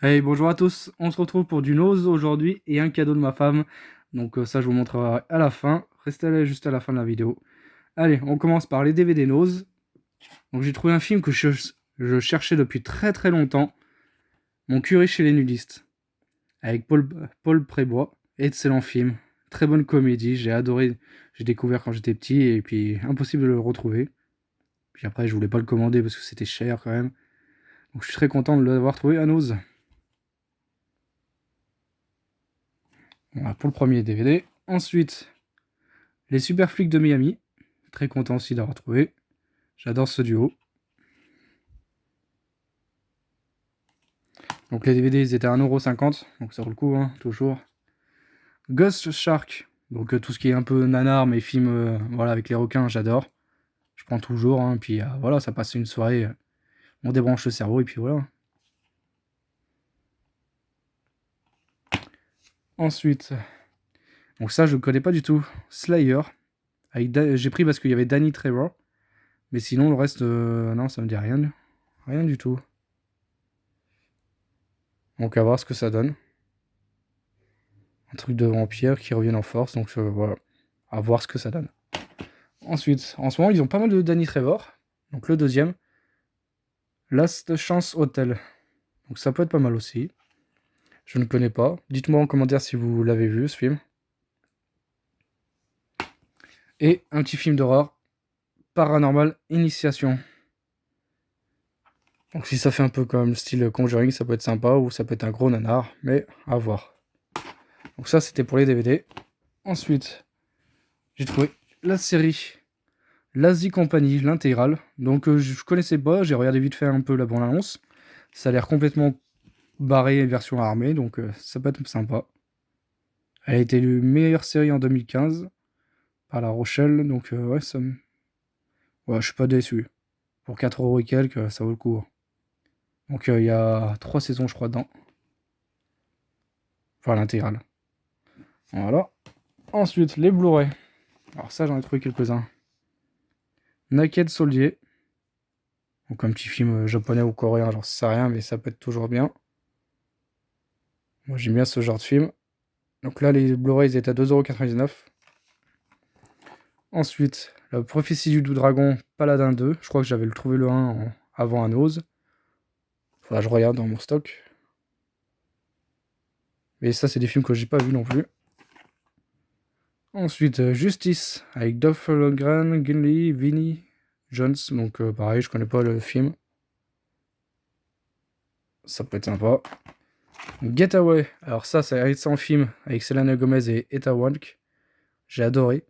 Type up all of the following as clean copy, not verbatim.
Hey, bonjour à tous, on se retrouve pour du Nose aujourd'hui et un cadeau de ma femme. Donc ça je vous montrerai à la fin, restez là juste à la fin de la vidéo. Allez, on commence par les DVD Nose. Donc j'ai trouvé un film que je cherchais depuis très très longtemps. Mon curé chez les nudistes. Avec Paul Prébois. Excellent film, très bonne comédie, j'ai adoré. J'ai découvert quand j'étais petit et puis impossible de le retrouver. Puis après je voulais pas le commander parce que c'était cher quand même. Donc je suis très content de l'avoir trouvé à Nose. Voilà pour le premier DVD. Ensuite, les Super Flics de Miami. Très content aussi d'avoir trouvé. J'adore ce duo. Donc les DVD ils étaient à 1,50€, donc ça vaut le coup, hein, toujours. Ghost Shark, donc tout ce qui est un peu nanar, mais film voilà, avec les requins, j'adore. Je prends toujours, hein, puis voilà, ça passe une soirée, on débranche le cerveau, et puis voilà. Ensuite, donc ça je ne connais pas du tout. Slayer, j'ai pris parce qu'il y avait Danny Trevor, mais sinon le reste, non, ça me dit rien. Rien du tout. Donc à voir ce que ça donne. Un truc de vampire qui reviennent en force, donc voilà. À voir ce que ça donne. Ensuite, en ce moment, ils ont pas mal de Danny Trevor. Donc le deuxième, Last Chance Hotel. Donc ça peut être pas mal aussi. Je ne connais pas. Dites-moi en commentaire si vous l'avez vu, ce film. Et un petit film d'horreur, Paranormal Initiation. Donc si ça fait un peu comme style Conjuring, ça peut être sympa, ou ça peut être un gros nanar, mais à voir. Donc ça, c'était pour les DVD. Ensuite, j'ai trouvé la série L'Asie Company, l'intégrale. Donc je connaissais pas, j'ai regardé vite fait un peu la bande-annonce. Ça a l'air complètement barré version armée, donc ça peut être sympa. Elle a été élue meilleure série en 2015 par La Rochelle, donc ouais, ouais, je suis pas déçu. Pour 4€ et quelques, ça vaut le coup. Donc il y a 3 saisons, je crois, dedans. Enfin, l'intégrale. Voilà. Ensuite, les Blu-ray. Alors ça, j'en ai trouvé quelques-uns. Naked Soldier. Donc un petit film japonais ou coréen, j'en sais rien, mais ça peut être toujours bien. Moi, j'aime bien ce genre de film. Donc là, les Blu-ray, ils étaient à 2,99€. Ensuite, la prophétie du Doux Dragon, Paladin 2. Je crois que j'avais trouvé le 1 avant un Ose. Faudra que je regarde dans mon stock. Mais ça, c'est des films que j'ai pas vus non plus. Ensuite, Justice, avec Dolph Lundgren, Gimli, Vinnie Jones. Donc pareil, je connais pas le film. Ça peut être sympa. Getaway. Alors ça, c'est un récent film avec Selena Gomez et Ethan Hawke. J'ai adoré.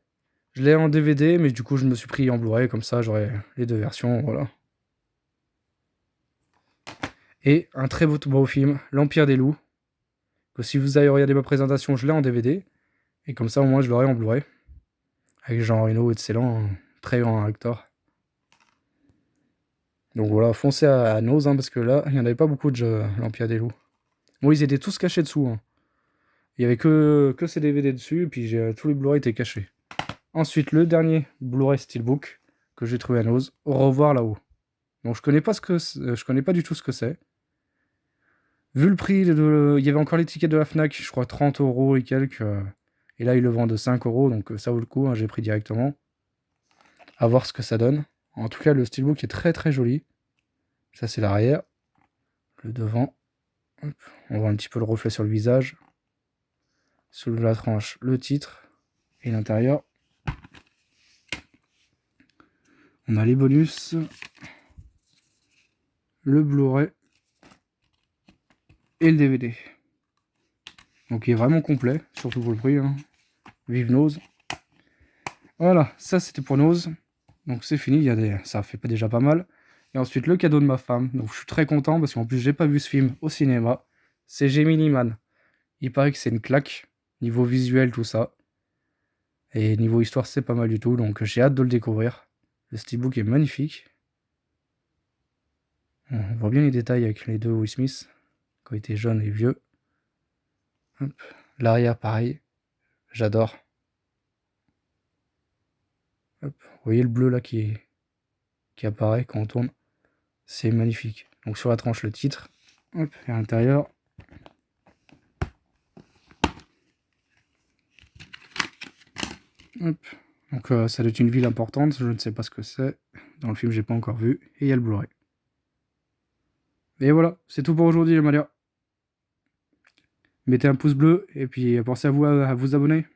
Je l'ai en DVD, mais du coup, je me suis pris en Blu-ray. Comme ça, j'aurai les deux versions. Voilà. Et un très beau film, L'Empire des Loups. Que si vous avez regardé ma présentation, je l'ai en DVD. Et comme ça, au moins, je l'aurai en Blu-ray. Avec Jean Reno, excellent, un très grand acteur. Donc voilà, foncez à Nose, hein, parce que là, il n'y en avait pas beaucoup de jeux, l'Empire des Loups. Bon, ils étaient tous cachés dessous. Hein. Il n'y avait que ces DVD dessus, et puis tous les Blu-ray étaient cachés. Ensuite, le dernier Blu-ray Steelbook que j'ai trouvé à Nose, Au revoir là-haut. Donc je connais pas du tout ce que c'est. Vu le prix, il y avait encore les tickets de la Fnac, je crois 30€ et quelques. Et là, ils le vendent de 5€, donc ça vaut le coup, hein, j'ai pris directement. À voir ce que ça donne. En tout cas, le Steelbook est très très joli. Ça, c'est l'arrière. Le devant. Hop. On voit un petit peu le reflet sur le visage. Sous la tranche, le titre. Et l'intérieur. On a les bonus. Le Blu-ray. Et le DVD. Donc il est vraiment complet, surtout pour le prix. Hein. Vive Nose. Voilà, ça c'était pour Nose. Donc c'est fini, ça fait déjà pas mal. Et ensuite le cadeau de ma femme. Donc je suis très content parce qu'en plus j'ai pas vu ce film au cinéma. C'est Gemini Man. Il paraît que c'est une claque. Niveau visuel, tout ça. Et niveau histoire, c'est pas mal du tout. Donc j'ai hâte de le découvrir. Le steelbook est magnifique. On voit bien les détails avec les deux Will Smith. Quand il était jeune et vieux. L'arrière, pareil. J'adore. Hop. Vous voyez le bleu là qui apparaît quand on tourne. C'est magnifique. Donc sur la tranche, le titre. Hop. Et à l'intérieur, Hop. Donc ça doit être une ville importante, je ne sais pas ce que c'est. Dans le film, j'ai pas encore vu. Et il y a le Blu-ray. Et voilà, c'est tout pour aujourd'hui les Maliens. Mettez un pouce bleu et puis pensez à vous abonner.